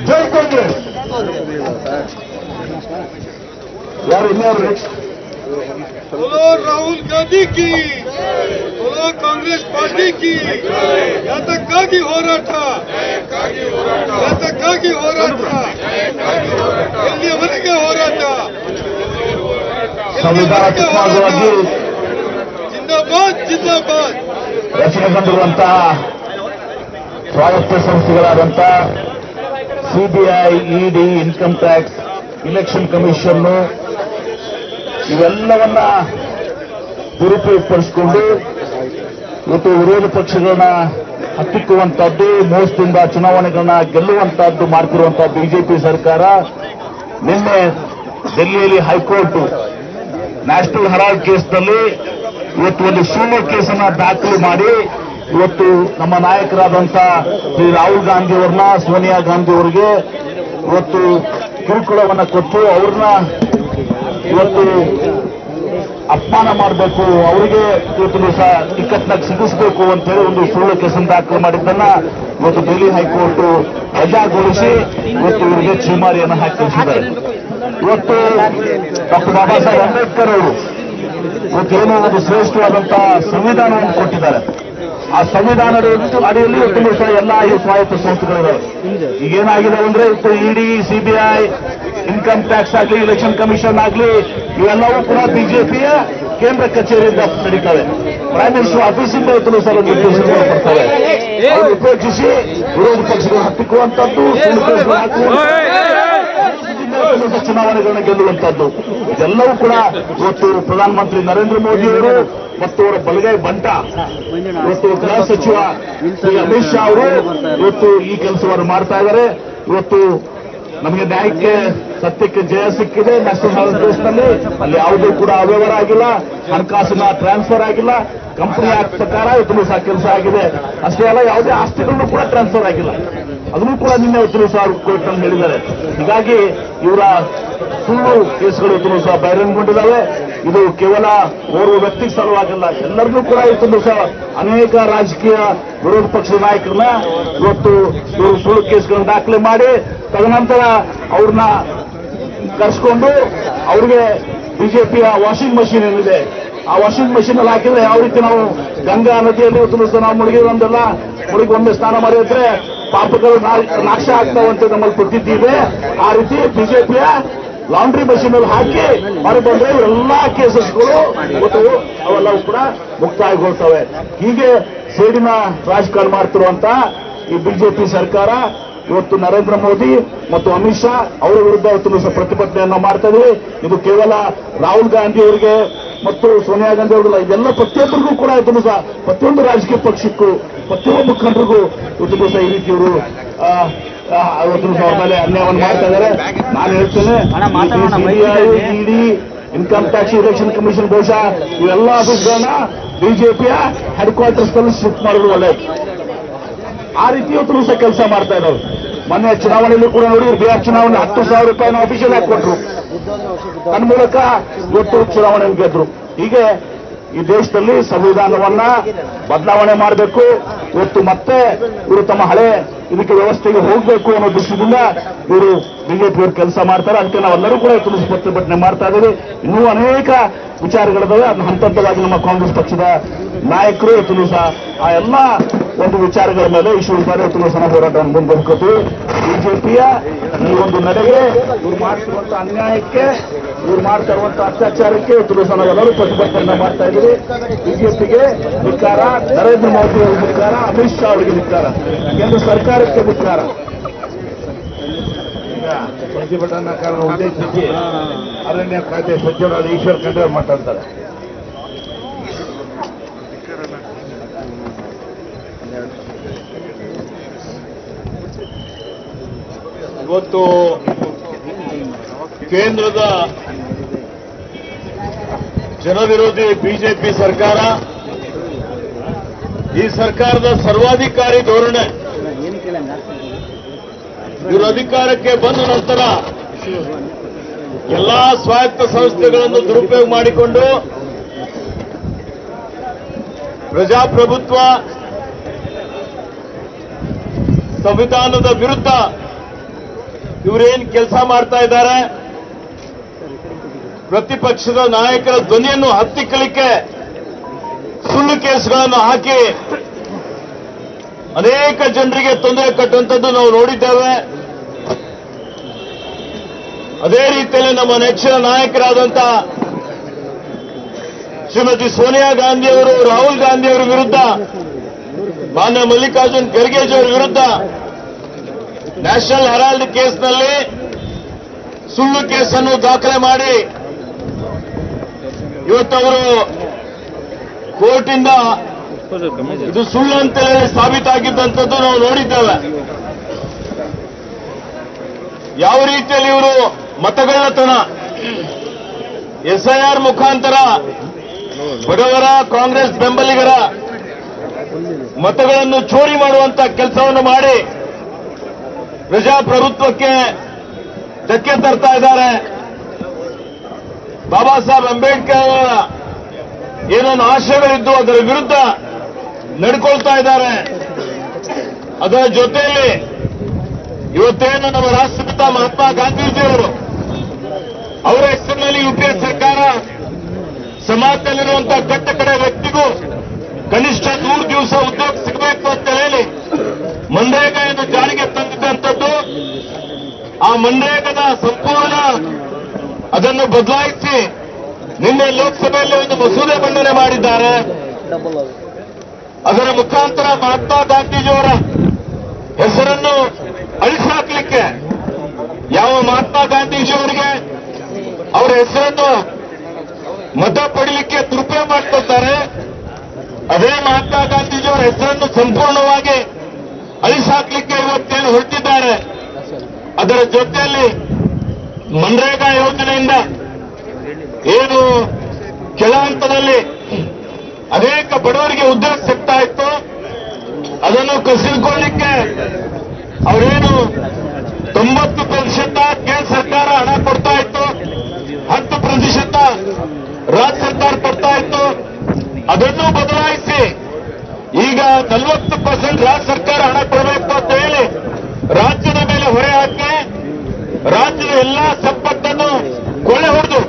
ಜೈ ಕಾಂಗ್ರೆಸ್. ಯಾರು ಇನ್ಯಾರು ನೆಕ್ಸ್ಟ್? बोलो राहुल गांधी की, बोलो कांग्रेस पार्टी की. ಯಾತಕ್ಕಾಗಿ ಹೋರಾಟ, ಯಾತಕ್ಕಾಗಿ ಹೋರಾಟ, ಎಲ್ಲಿಯವರೆಗೆ ಹೋರಾಟ, ಸಂವಿಧಾನ ಭಾಗವಾಗಿ ಜಿಂದಾಬಾದ್ ಜಿಂದಾಬಾದ್. ರಚನೆಗೊಂಡಿರುವಂತಹ ಸ್ವಾಯತ್ತ ಸಂಸ್ಥೆಗಳಾದಂತಹ ಸಿಬಿಐ, ಇಡಿ, ಇನ್ಕಮ್ ಟ್ಯಾಕ್ಸ್, ಇಲೆಕ್ಷನ್ ಕಮಿಷನ್ ಇವೆಲ್ಲವನ್ನ ದುರುಪಯೋಗಪಡಿಸಿಕೊಂಡು ಇವತ್ತು ವಿರೋಧ ಪಕ್ಷಗಳನ್ನ ಹತ್ತಿಕ್ಕುವಂತಹದ್ದು, ಮೋಸದಿಂದ ಚುನಾವಣೆಗಳನ್ನ ಗೆಲ್ಲುವಂತಹದ್ದು ಮಾಡ್ತಿರುವಂತಹ ಬಿಜೆಪಿ ಸರ್ಕಾರ ನಿನ್ನೆ ಡೆಲ್ಲಿಯಲ್ಲಿ ಹೈಕೋರ್ಟ್ ನ್ಯಾಷನಲ್ ಹೆರಾಲ್ಡ್ ಕೇಸ್ನಲ್ಲಿ ಇವತ್ತು ಒಂದು ಸುಳ್ಳು ಕೇಸನ್ನ ದಾಖಲು ಮಾಡಿ ಇವತ್ತು ನಮ್ಮ ನಾಯಕರಾದಂತಹ ಶ್ರೀ ರಾಹುಲ್ ಗಾಂಧಿ ಅವ್ರನ್ನ, ಸೋನಿಯಾ ಗಾಂಧಿ ಅವರಿಗೆ ಇವತ್ತು ಕಿರುಕುಳವನ್ನ ಕೊಟ್ಟು ಅವ್ರನ್ನ ಇವತ್ತು ಅಪಮಾನ ಮಾಡಬೇಕು, ಅವರಿಗೆ ಇವತ್ತು ದಿವಸ ಟಿಕೆಟ್ನಾಗ ಸಿಗಿಸಬೇಕು ಅಂತ ಹೇಳಿ ಒಂದು ಸುಳ್ಳು ಕೇಸನ್ನು ದಾಖಲು ಮಾಡಿದ್ದನ್ನ ಇವತ್ತು ಡೆಲ್ಲಿ ಹೈಕೋರ್ಟ್ ವಜಾಗೊಳಿಸಿ ಇವತ್ತು ಇವರಿಗೆ ಚೀಮಾರಿಯನ್ನು ಹಾಕಿ ಕಳಿಸಿದ್ದಾರೆ. ಇವತ್ತು ಡಾಕ್ಟರ್ ಬಾಬಾ ಸಾಹೇಬ್ ಅಂಬೇಡ್ಕರ್ ಅವರು ಇವತ್ತೇನೋ ಒಂದು ಶ್ರೇಷ್ಠವಾದಂತಹ ಸಂವಿಧಾನವನ್ನು ಕೊಟ್ಟಿದ್ದಾರೆ. ಆ ಸಂವಿಧಾನದ ಅಡಿಯಲ್ಲಿ ಇವತ್ತು ದಿವಸ ಎಲ್ಲ ಈ ಸ್ವಾಯತ್ತ ಸಂಸ್ಥೆಗಳಿವೆ. ಈಗೇನಾಗಿದೆ ಅಂದ್ರೆ ಇವತ್ತು ಇಡಿ, ಸಿಬಿಐ, ಇನ್ಕಮ್ ಟ್ಯಾಕ್ಸ್ ಆಗಲಿ, ಇಲೆಕ್ಷನ್ ಕಮಿಷನ್ ಆಗಲಿ, ಇವೆಲ್ಲವೂ ಕೂಡ ಬಿಜೆಪಿಯ ಕೇಂದ್ರ ಕಚೇರಿಯಿಂದ ನಡೀತವೆ. ಪ್ರೈಮ್ ಮಿನಿಸ್ಟರ್ ಆಫೀಸಿಂದ ಇವತ್ತು ಸಲ ನಿರ್ದೇಶನಗಳು ಬರ್ತವೆ. ಅವರು ಉಪೇಕ್ಷಿಸಿ ವಿರೋಧ ಪಕ್ಷಗಳು ಹತ್ತಿಕ್ಕುವಂತದ್ದು, ಚುನಾವಣೆಗಳನ್ನ ಗೆಲ್ಲುವಂತದ್ದು, ಇದೆಲ್ಲವೂ ಕೂಡ ಇವತ್ತು ಪ್ರಧಾನಮಂತ್ರಿ ನರೇಂದ್ರ ಮೋದಿ ಅವರು ಮತ್ತು ಅವರ ಬಲಗೈ ಬಂಟ ಇವತ್ತು ಗೃಹ ಸಚಿವ ಶ್ರೀ ಅಮಿತ್ ಶಾ ಅವರು ಇವತ್ತು ಈ ಕೆಲಸವನ್ನು ಮಾಡ್ತಾ ಇದ್ದಾರೆ. ಇವತ್ತು ನಮಗೆ ನ್ಯಾಯಕ್ಕೆ, ಸತ್ಯಕ್ಕೆ ಜಯ ಸಿಕ್ಕಿದೆ. ನ್ಯಾಷನಲ್ ಹೆರಾಲ್ಡ್ ಕೇಸ್ನಲ್ಲಿ ಅಲ್ಲಿ ಯಾವುದೂ ಕೂಡ ಅವ್ಯವಹಾರ ಆಗಿಲ್ಲ, ಹಣಕಾಸಿನ ಟ್ರಾನ್ಸ್ಫರ್ ಆಗಿಲ್ಲ, ಕಂಪನಿ ಆಕ್ಟ್ ಪ್ರಕಾರ ಇವತ್ತು ಸಹ ಕೆಲಸ ಆಗಿದೆ. ಅಷ್ಟೇ ಅಲ್ಲ, ಯಾವುದೇ ಆಸ್ತಿಗಳನ್ನು ಕೂಡ ಟ್ರಾನ್ಸ್ಫರ್ ಆಗಿಲ್ಲ, ಅದನ್ನು ಕೂಡ ನಿನ್ನೆ ಇವತ್ತು ಸಹ ಕೋರ್ಟ್ನಲ್ಲಿ ಹೇಳಿದ್ದಾರೆ. ಹೀಗಾಗಿ ಇವರ ಸುಳ್ಳು ಕೇಸ್ಗಳು ಇವತ್ತು ಸಹ ಬಹಿರಂಗಗೊಂಡಿದ್ದಾವೆ. ಇದು ಕೇವಲ ಓರ್ವ ವ್ಯಕ್ತಿಗೆ ಸಲುವಾಗಿಲ್ಲ, ಎಲ್ಲರನ್ನೂ ಕೂಡ ಇವತ್ತು ಸಹ ಅನೇಕ ರಾಜಕೀಯ ವಿರೋಧ ಪಕ್ಷದ ನಾಯಕರನ್ನ ಇವತ್ತು ಇವರು ಸುಳ್ಳು ಕೇಸ್ಗಳನ್ನು ದಾಖಲೆ ಮಾಡಿ ತದನಂತರ ಅವ್ರನ್ನ ಕರೆಸ್ಕೊಂಡು ಅವ್ರಿಗೆ ಬಿಜೆಪಿಯ ವಾಷಿಂಗ್ ಮಷೀನ್ ಏನಿದೆ ಆ ವಾಷಿಂಗ್ ಮಷೀನ್ ಅಲ್ಲಿ ಹಾಕಿದ್ರೆ ಯಾವ ರೀತಿ ನಾವು ಗಂಗಾ ನದಿಯಲ್ಲಿ ಇವತ್ತು ನಾವು ಮುಳುಗಿ ಒಮ್ಮೆ ಸ್ನಾನ ಮಾಡಿದ್ರೆ ಪಾಪಗಳು ನಾಶ ಆಗ್ತಾವಂತ ನಮ್ಮಲ್ಲಿ ಕೊಟ್ಟಿದ್ದೀವಿ. ಆ ರೀತಿ ಬಿಜೆಪಿಯ ಲಾಂಡ್ರಿ ಮಷೀನ್ ಅಲ್ಲಿ ಹಾಕಿ ಹೊರಬಂದ್ರೆ ಎಲ್ಲಾ ಕೇಸಸ್ಗಳು ಅವೆಲ್ಲವೂ ಕೂಡ ಮುಕ್ತಾಯಗೊಳ್ತವೆ. ಹೀಗೆ ಸೇಡಿನ ರಾಜಕಾರಣ ಮಾಡ್ತಿರುವಂತ ಈ ಬಿಜೆಪಿ ಸರ್ಕಾರ ಇವತ್ತು ನರೇಂದ್ರ ಮೋದಿ ಮತ್ತು ಅಮಿತ್ ಶಾ ಅವರ ವಿರುದ್ಧ ಇವತ್ತು ಪ್ರತಿಭಟನೆಯನ್ನು ಮಾಡ್ತಾ ಇದ್ದೀವಿ. ಇದು ಕೇವಲ ರಾಹುಲ್ ಗಾಂಧಿ ಅವರಿಗೆ ಮತ್ತು ಸೋನಿಯಾ ಗಾಂಧಿ ಅವರಿಲ್ಲ, ಇದೆಲ್ಲ ಪ್ರತಿಯೊಬ್ಬರಿಗೂ ಕೂಡ ಇವತ್ತು ಸಹ ಪ್ರತಿಯೊಂದು ರಾಜಕೀಯ ಪಕ್ಷಕ್ಕೂ ಪ್ರತಿಯೊಬ್ಬ ಮುಖಂಡರಿಗೂ ಇವತ್ತು ಸಹ ಈ ರೀತಿ ಇವರು ಇವತ್ತು ಸಹ ಅವ್ರ ಮೇಲೆ ಅನ್ಯಾಯವನ್ನು ಮಾಡ್ತಾ ಇದ್ದಾರೆ. ನಾನು ಹೇಳ್ತೇನೆ, ಇಡಿ, ಇನ್ಕಮ್ ಟ್ಯಾಕ್ಸ್, ಇಲೆಕ್ಷನ್ ಕಮಿಷನ್ ಬಹುಶಃ ಇವೆಲ್ಲ ಆಫೀಸ್ಗಳನ್ನ ಬಿಜೆಪಿಯ ಹೆಡ್ ಕ್ವಾರ್ಟರ್ಸ್ ನಲ್ಲಿ ಶಿಫ್ಟ್ ಮಾಡೋದು ಒಳ್ಳೆಯದು. ಆ ರೀತಿ ಇವತ್ತು ಸಹ ಕೆಲಸ ಮಾಡ್ತಾ ಇದ್ದಾರೆ. ಮೊನ್ನೆ ಚುನಾವಣೆಯಲ್ಲೂ ಕೂಡ ನೋಡಿ, ಬಿಹಾರ್ ಚುನಾವಣೆ 10,000 ರೂಪಾಯಿನ ಆಫೀಷಿಯಲ್ ಆಗಿ ಕೊಟ್ಟರು, ತನ್ನ ಮೂಲಕ ಇವತ್ತು ಚುನಾವಣೆ ಗೆದ್ರು. ಹೀಗೆ ಈ ದೇಶದಲ್ಲಿ ಸಂವಿಧಾನವನ್ನ ಬದಲಾವಣೆ ಮಾಡಬೇಕು. ಇವತ್ತು ಮತ್ತೆ ಇವರು ತಮ್ಮ ಹಳೆ ಇದಕ್ಕೆ ವ್ಯವಸ್ಥೆಗೆ ಹೋಗಬೇಕು ಅನ್ನೋ ದೃಷ್ಟಿಯಿಂದ ಇವರು ಬಿಜೆಪಿಯವರು ಕೆಲಸ ಮಾಡ್ತಾರೆ. ಅದಕ್ಕೆ ನಾವೆಲ್ಲರೂ ಕೂಡ ಇವತ್ತು ಪ್ರತಿಭಟನೆ ಮಾಡ್ತಾ ಇದ್ದೀವಿ. ಇನ್ನೂ ಅನೇಕ ವಿಚಾರಗಳಿದ್ದಾವೆ, ಅದನ್ನ ಹಂತ ಹಂತವಾಗಿ ನಮ್ಮ ಕಾಂಗ್ರೆಸ್ ಪಕ್ಷದ ನಾಯಕರು ಇವತ್ತು ಸಹ ಆ ಎಲ್ಲ ಒಂದು ವಿಚಾರಗಳ ಮೇಲೆ ಇಶ್ಯೂಸ್ ಮೇಲೆ ಇವತ್ತು ಸಹ ಹೋರಾಟವನ್ನು ಮುಂದುವರಿಸ್ಕೊತೀವಿ. ಬಿಜೆಪಿಯ ಈ ಒಂದು ನಡೆಗೆ, ಇವ್ರು ಮಾಡ್ತಿರುವಂತ ಅನ್ಯಾಯಕ್ಕೆ, ಇವ್ರು ಮಾಡ್ತಾ ಇರುವಂತ ಅತ್ಯಾಚಾರಕ್ಕೆ ಇವತ್ತು ಸಹ ನಾವೆಲ್ಲರೂ ಪ್ರತಿಭಟನೆ ಮಾಡ್ತಾ ಇದ್ದೀವಿ. ಬಿಜೆಪಿಗೆ ಧಿಕ್ಕಾರ, ನರೇಂದ್ರ ಮೋದಿ ಅವರಿಗೆ ಧಿಕ್ಕಾರ, ಅಮಿತ್ ಶಾ ಅವರಿಗೆ ಧಿಕ್ಕಾರ, ಕೇಂದ್ರ ಸರ್ಕಾರಕ್ಕೆ ಧಿಕ್ಕಾರ. ಪ್ರತಿಭಟನಾಕಾರರ ಉದ್ದೇಶಿಸಿ ಅರಣ್ಯ ಖಾತೆ ಸಚಿವರಾದ ಈಶ್ವರ್ ಖಂಡ್ರೆ ಅವರು ಮಾತಾಡ್ತಾರೆ. ಇವತ್ತು ಕೇಂದ್ರದ ಜನವಿರೋಧಿ ಬಿಜೆಪಿ ಸರ್ಕಾರ, ಈ ಸರ್ಕಾರದ ಸರ್ವಾಧಿಕಾರಿ ಧೋರಣೆ, ಇವರು ಅಧಿಕಾರಕ್ಕೆ ಬಂದ ನಂತರ ಎಲ್ಲಾ ಸ್ವಾಯತ್ತ ಸಂಸ್ಥೆಗಳನ್ನು ದುರುಪಯೋಗ ಮಾಡಿಕೊಂಡು ಪ್ರಜಾಪ್ರಭುತ್ವ, ಸಂವಿಧಾನದ ವಿರುದ್ಧ ಇವರೇನ್ ಕೆಲಸ ಮಾಡ್ತಾ ಇದ್ದಾರೆ, ಪ್ರತಿಪಕ್ಷದ ನಾಯಕರ ಧ್ವನಿಯನ್ನು ಹತ್ತಿಕ್ಕಲಿಕ್ಕೆ ಸುಳ್ಳು ಕೇಸ್ಗಳನ್ನು ಹಾಕಿ ಅನೇಕ ಜನರಿಗೆ ತೊಂದರೆ ಕಟ್ಟುವಂಥದ್ದು ನಾವು ನೋಡಿದ್ದೇವೆ. ಅದೇ ರೀತಿಯಲ್ಲಿ ನಮ್ಮ ನೆಚ್ಚಿನ ನಾಯಕರಾದಂಥ ಶ್ರೀಮತಿ ಸೋನಿಯಾ ಗಾಂಧಿಯವರು, ರಾಹುಲ್ ಗಾಂಧಿಯವರ ವಿರುದ್ಧ, ಮಾನ್ಯ ಮಲ್ಲಿಕಾರ್ಜುನ್ ಖರ್ಗೆ ಅವರ ವಿರುದ್ಧ ನ್ಯಾಷನಲ್ ಹೆರಾಲ್ಡ್ ಕೇಸ್ನಲ್ಲಿ ಸುಳ್ಳು ಕೇಸನ್ನು ದಾಖಲೆ ಮಾಡಿ ಇವತ್ತವರು ಕೋರ್ಟಿಂದ ಇದು ಸುಳ್ಳು ಅಂತ ಹೇಳಿ ಸಾಬೀತಾಗಿದ್ದಂಥದ್ದು ನಾವು ನೋಡಿದ್ದೇವೆ. ಯಾವ ರೀತಿಯಲ್ಲಿ ಇವರು ಮತಗಳ್ಳತನ SIR ಮುಖಾಂತರ ಬಡವರ, ಕಾಂಗ್ರೆಸ್ ಬೆಂಬಲಿಗರ ಮತಗಳನ್ನು ಚೋರಿ ಮಾಡುವಂತ ಕೆಲಸವನ್ನು ಮಾಡಿ ಪ್ರಜಾಪ್ರಭುತ್ವಕ್ಕೆ ಧಕ್ಕೆ ತರ್ತಾ ಇದ್ದಾರೆ. ಬಾಬಾ ಸಾಹೇಬ್ ಅಂಬೇಡ್ಕರ್ ಅವರ ಏನೇನು ಆಶಯಗಳಿದ್ದು ಅದರ ವಿರುದ್ಧ ನಡ್ಕೊಳ್ತಾ ಇದ್ದಾರೆ. ಅದರ ಜೊತೆಯಲ್ಲಿ ಇವತ್ತೇನು ನಮ್ಮ ರಾಷ್ಟ್ರಪಿತ ಮಹಾತ್ಮ ಗಾಂಧೀಜಿಯವರು ಅವರ ಹೆಸರಿನಲ್ಲಿ UPA ಸರ್ಕಾರ ಸಮಾಜದಲ್ಲಿರುವಂತಹ ಕಟ್ಟ ಕಡೆ ವ್ಯಕ್ತಿಗೂ ಕನಿಷ್ಠ 100 ದಿವಸ ಉದ್ಯೋಗ ಸಿಗಬೇಕು ಅಂತ ಹೇಳಿ ಮನ್ರೇಗಾಯನ್ನು ಜಾರಿಗೆ ತಂದಿದ್ದಂಥದ್ದು. ಆ ಮನ್ರೇಗದ ಸಂಪೂರ್ಣ ಅದನ್ನು ಬದಲಾಯಿಸಿ ನಿನ್ನೆ ಲೋಕಸಭೆಯಲ್ಲಿ ಒಂದು ಮಸೂದೆ ಮಂಡನೆ ಮಾಡಿದ್ದಾರೆ. ಅದರ ಮುಖಾಂತರ ಮಹಾತ್ಮ ಗಾಂಧೀಜಿಯವರ ಹೆಸರನ್ನು ಅಳಿಸಾಕ್ಲಿಕ್ಕೆ, ಯಾವ ಮಹಾತ್ಮ ಗಾಂಧೀಜಿಯವರಿಗೆ ಅವರ ಹೆಸರನ್ನು ಮತ ಪಡೀಲಿಕ್ಕೆ ದುರುಪಯೋಗ ಮಾಡ್ಕೊಳ್ತಾರೆ, ಅದೇ ಮಹಾತ್ಮ ಗಾಂಧೀಜಿಯವರ ಹೆಸರನ್ನು ಸಂಪೂರ್ಣವಾಗಿ ಅಳಿಸಾಕ್ಲಿಕ್ಕೆ ಇವತ್ತೇನು ಹೊರಟಿದ್ದಾರೆ. ಅದರ ಜೊತೆಯಲ್ಲಿ ಮನ್ರೇಗಾ ಯೋಜನೆಯಿಂದ ಏನು ಕೆಳ ಹಂತದಲ್ಲಿ ಅನೇಕ ಬಡವರಿಗೆ ಉದ್ಯೋಗ ಸಿಗ್ತಾ ಇತ್ತು, ಅದನ್ನು ಕಸಿದುಕೊಳ್ಳಿಕ್ಕೆ ಅವರೇನು 90% ಕೇಂದ್ರ ಸರ್ಕಾರ ಹಣ ಕೊಡ್ತಾ ಇತ್ತು, 10% ರಾಜ್ಯ ಸರ್ಕಾರ ಕೊಡ್ತಾ ಇತ್ತು. ಅದನ್ನು ಬದಲಾಯಿಸಿ ಈಗ 40% ರಾಜ್ಯ ಸರ್ಕಾರ ಹಣ ಕೊಡಬೇಕು ಅಂತ ಹೇಳಿ ರಾಜ್ಯದ ಮೇಲೆ ಹೊರೆ ಹಾಕಿ ರಾಜ್ಯದ ಎಲ್ಲಾ ಸಂಪತ್ತನ್ನು ಕೊಳ್ಳೆ ಹೊಡೆದು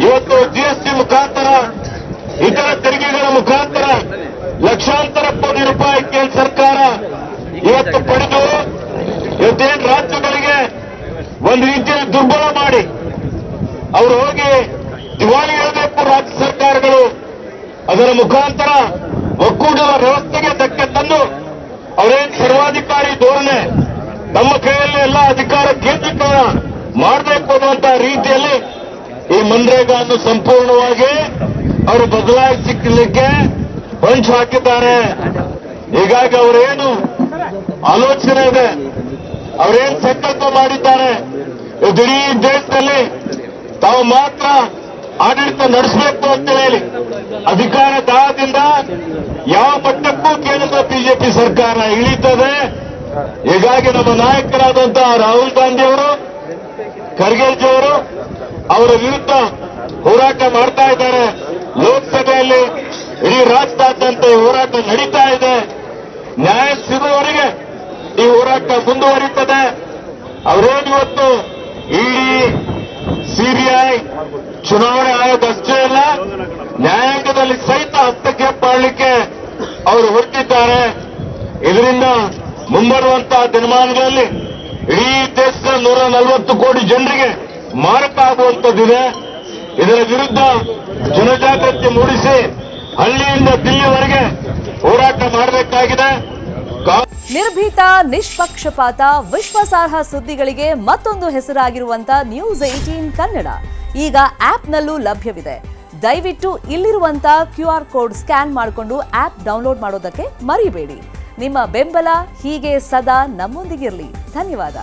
ಇವತ್ತು GST ಮುಖಾಂತರ, ಇತರ ತೆರಿಗೆಗಳ ಮುಖಾಂತರ ಲಕ್ಷಾಂತರ ಕೋಟಿ ರೂಪಾಯಿ ಕೇಂದ್ರ ಸರ್ಕಾರ ಇವತ್ತು ಪಡೆದು ಇವತ್ತೇನು ರಾಜ್ಯಗಳಿಗೆ ಒಂದು ರೀತಿಯಲ್ಲಿ ದುರ್ಬಲ ಮಾಡಿ ಅವರು ಹೋಗಿ ದಿವಾಳಿ ಹೇಳಬೇಕು ರಾಜ್ಯ ಸರ್ಕಾರಗಳು. ಅದರ ಮುಖಾಂತರ ಒಕ್ಕೂಟದ ವ್ಯವಸ್ಥೆಗೆ ಧಕ್ಕೆ ತಂದು ಅವರೇನು ಸರ್ವಾಧಿಕಾರಿ ಧೋರಣೆ ನಮ್ಮ ಕೈಯಲ್ಲಿ ಎಲ್ಲ ಅಧಿಕಾರ ಕೇಂದ್ರೀಕರಣ ಮಾಡಬೇಕು ಅನ್ನುವಂತಹ ರೀತಿಯಲ್ಲಿ ಈ ಮನ್ರೇಗಾವನ್ನು ಸಂಪೂರ್ಣವಾಗಿ ಅವರು ಬದಲಾಯಿಸಲಿಕ್ಕೆ ಹೊಂಚು ಹಾಕಿದ್ದಾರೆ. ಹೀಗಾಗಿ ಅವರೇನು ಆಲೋಚನೆ ಇದೆ, ಅವರೇನು ಸಂಕಲ್ಪ ಮಾಡಿದ್ದಾರೆ, ಇಡೀ ದೇಶದಲ್ಲಿ ತಾವು ಮಾತ್ರ ಆಡಳಿತ ನಡೆಸಬೇಕು ಅಂತ ಹೇಳಿ ಅಧಿಕಾರ ದಾಹದಿಂದ ಯಾವ ಮಟ್ಟಕ್ಕೂ ಕೇಂದ್ರದ ಬಿಜೆಪಿ ಸರ್ಕಾರ ಇಳಿತದೆ. ಹೀಗಾಗಿ ನಮ್ಮ ನಾಯಕರಾದಂತಹ ರಾಹುಲ್ ಗಾಂಧಿ ಅವರು, ಖರ್ಗೆಜಿಯವರು ಅವರ ವಿರುದ್ಧ ಹೋರಾಟ ಮಾಡ್ತಾ ಇದ್ದಾರೆ. ಲೋಕಸಭೆಯಲ್ಲಿ ಇಡೀ ರಾಜ್ಯದಾದ್ಯಂತ ಈ ಹೋರಾಟ ನಡೀತಾ ಇದೆ. ನ್ಯಾಯ ಸಿಗುವವರೆಗೆ ಈ ಹೋರಾಟ ಮುಂದುವರಿಯುತ್ತದೆ. ಅವರೇನು ಇವತ್ತು ಇಡಿ, CBI, ಚುನಾವಣೆ ಆಯೋಗ ಅಷ್ಟೇ ಅಲ್ಲ, ನ್ಯಾಯಾಂಗದಲ್ಲಿ ಸಹಿತ ಹಸ್ತಕ್ಷೇಪ ಮಾಡಲಿಕ್ಕೆ ಅವರು ಹೊರಟಿದ್ದಾರೆ. ಇದರಿಂದ ಮುಂಬರುವಂತಹ ದಿನಮಾನಗಳಲ್ಲಿ ಇಡೀ ದೇಶದ 140 ಕೋಟಿ ಜನರಿಗೆ ಮಾರಕ ಆಗುವಂತದ್ದಿದೆ. ಇದರ ವಿರುದ್ಧ ಜನಜಾಗೃತಿ ಮೂಡಿಸಿ ಹಳ್ಳಿಯಿಂದ ದಿಲ್ಲಿವರೆಗೆ ಹೋರಾಟ ಮಾಡಬೇಕಾಗಿದೆ. ನಿರ್ಭೀತ, ನಿಷ್ಪಕ್ಷಪಾತ, ವಿಶ್ವಾಸಾರ್ಹ ಸುದ್ದಿಗಳಿಗೆ ಮತ್ತೊಂದು ಹೆಸರಾಗಿರುವಂತ News18 ಕನ್ನಡ ಈಗ ಆಪ್ನಲ್ಲೂ ಲಭ್ಯವಿದೆ. ದಯವಿಟ್ಟು ಇಲ್ಲಿರುವಂತ QR ಕೋಡ್ ಸ್ಕ್ಯಾನ್ ಮಾಡಿಕೊಂಡು ಆಪ್ ಡೌನ್ಲೋಡ್ ಮಾಡೋದಕ್ಕೆ ಮರಿಬೇಡಿ. ನಿಮ್ಮ ಬೆಂಬಲ ಹೀಗೆ ಸದಾ ನಮ್ಮೊಂದಿಗಿರಲಿ. ಧನ್ಯವಾದ.